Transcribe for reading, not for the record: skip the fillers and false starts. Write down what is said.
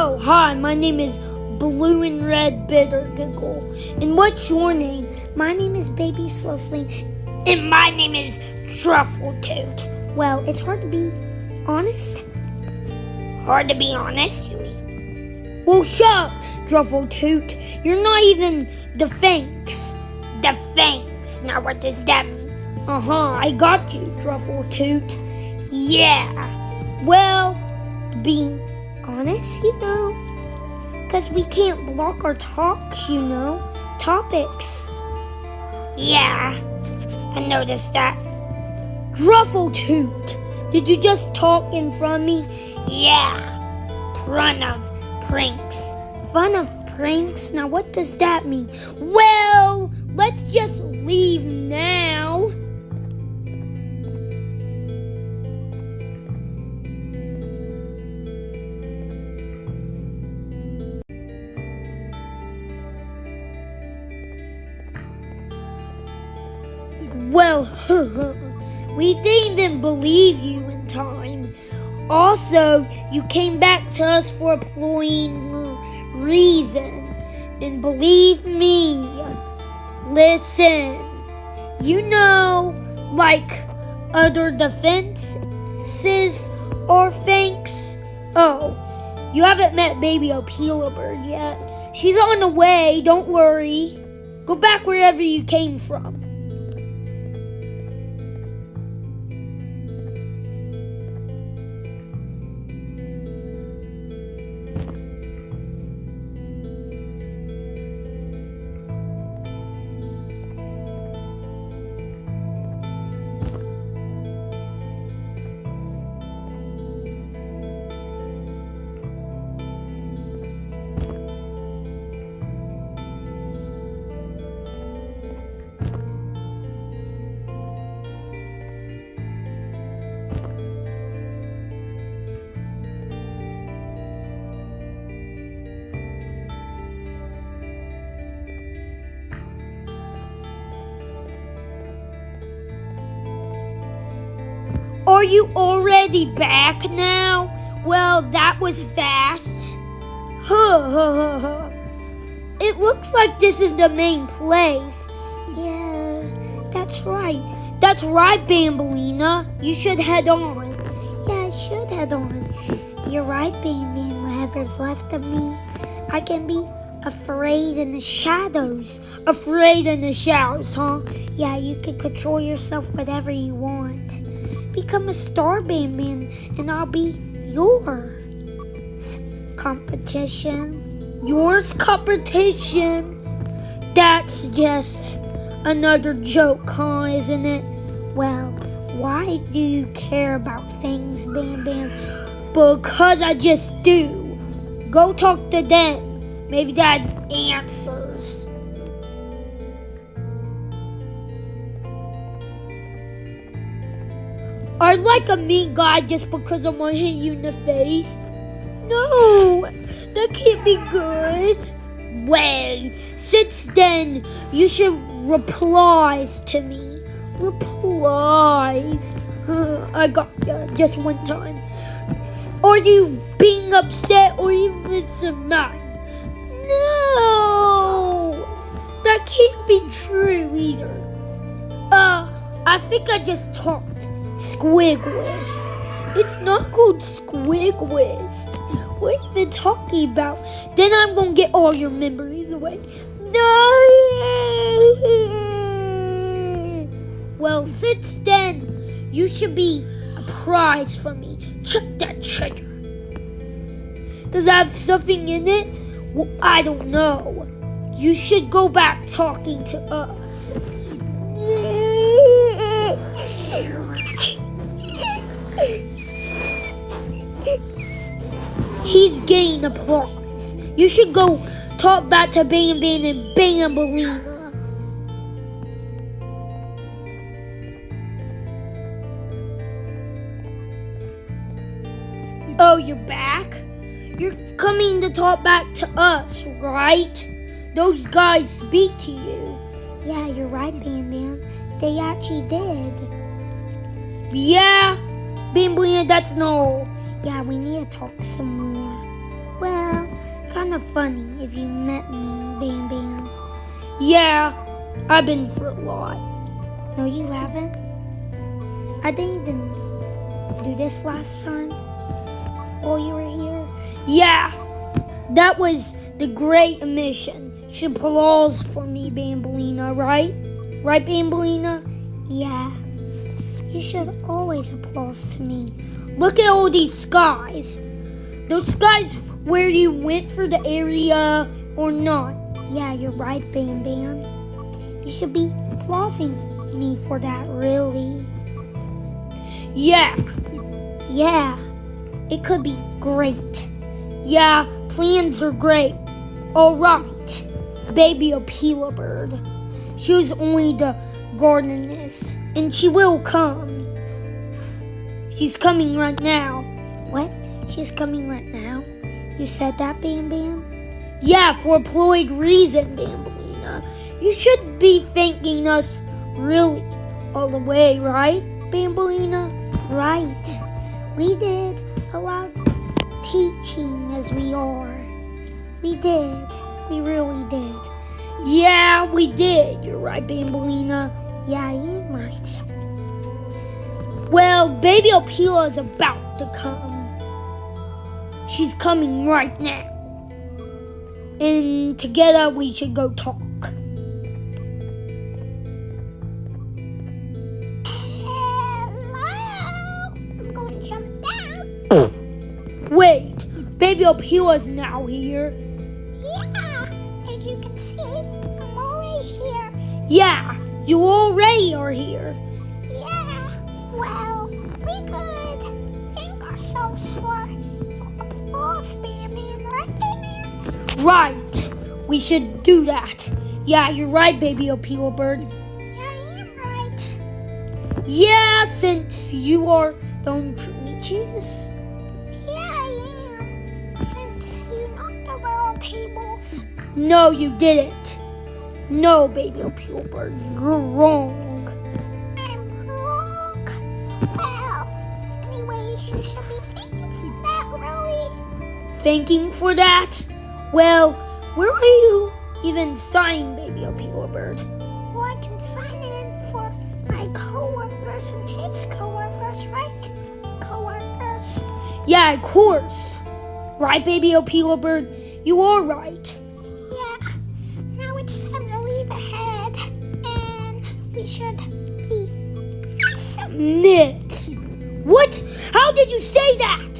Oh, hi, my name is Blue and Red Bitter Giggle. And what's your name? My name is Baby Slussling. And my name is Truffle Toot. Well, it's hard to be honest. Hard to be honest, you mean? Well, shut up, Truffle Toot. You're not even the Fanks. The Fanks. Now what does that mean? I got you, Truffle Toot. Yeah. Well, being honest, because we can't block our talks, topics. Yeah, I noticed that. Truffle Toot, did you just talk in front of me? Yeah, fun of pranks. Fun of pranks? Now what does that mean? Well, let's just leave now. Well, we didn't even believe you in time. Also, you came back to us for a plain reason. And believe me, listen, like other defenses or Fanks. Oh, you haven't met baby Opila bird yet. She's on the way, don't worry. Go back wherever you came from. Are you already back now? Well, that was fast. It looks like this is the main place. Yeah, that's right. That's right, Bambalina. You should head on. Yeah, I should head on. You're right, Banban. Whatever's left of me, I can be afraid in the shadows. Afraid in the shadows, huh? Yeah, you can control yourself whatever you want. Become a star, Banban, and I'll be yours. Competition. Yours competition? That's just another joke, huh, isn't it? Well, why do you care about things, Banban? Because I just do. Go talk to them. Maybe that answers. I'd like a mean guy just because I'm gonna hit you in the face. No, that can't be good. Well, since then, you should replies to me. Replies. I got ya just one time. Are you being upset or even mad? No, that can't be true either. I think I just talked. Squigwist. It's not called Squigwist. What are you even talking about? Then I'm gonna get all your memories away. No! Well, since then, you should be a prize for me. Check that treasure. Does it have something in it? Well, I don't know. You should go back talking to us. He's getting applause. You should go talk back to Banban and Bambalina. Oh, you're back? You're coming to talk back to us, right? Those guys speak to you. Yeah, you're right, Banban. They actually did. Yeah? Banban, that's no. Yeah, we need to talk some more. Well, of funny if you met me, Banban. Yeah, I've been through a lot. No, you haven't. I didn't even do this last time while you were here. Yeah, that was the great omission. Should applause for me, Bambolina, right? Right, Bambolina? Yeah. You should always applause to me. Look at all these skies. Those skies where you went for the area or not. Yeah, you're right, Banban. You should be applauding me for that, really. Yeah. Yeah, it could be great. Yeah, plans are great. All right, baby Opila bird. She was only the gardeness, and she will come. She's coming right now. What? She's coming right now? You said that, Banban? Yeah, for a employed reason, Bambolina. You should be thanking us really all the way, right, Bambolina? Right. We did a lot of teaching as we are. We did. We really did. Yeah, we did. You're right, Bambolina. Yeah, you're right. Well, baby Opila is about to come. She's coming right now. And together we should go talk. Wait, baby Opila's now here. Yeah, as you can see, I'm already here. Yeah, you already are here. Yeah, well, we could thank ourselves for applause, Banban, right, Banban? Right, we should do that. Yeah, you're right, baby Opila bird. Yeah, I am right. Yeah, since you are don't treat me cheese. No, you didn't. No, baby Opila bird, you're wrong. I'm wrong. Well, anyways, you should be thanking for that, really. Thanking for that? Well, where are you even signing, baby Opila bird? Well, I can sign in for my coworkers and his coworkers, right? Coworkers. Yeah, of course. Right, baby Opila bird? You are right. Now it's time to leave ahead, and we should be Knit. What? How did you say that?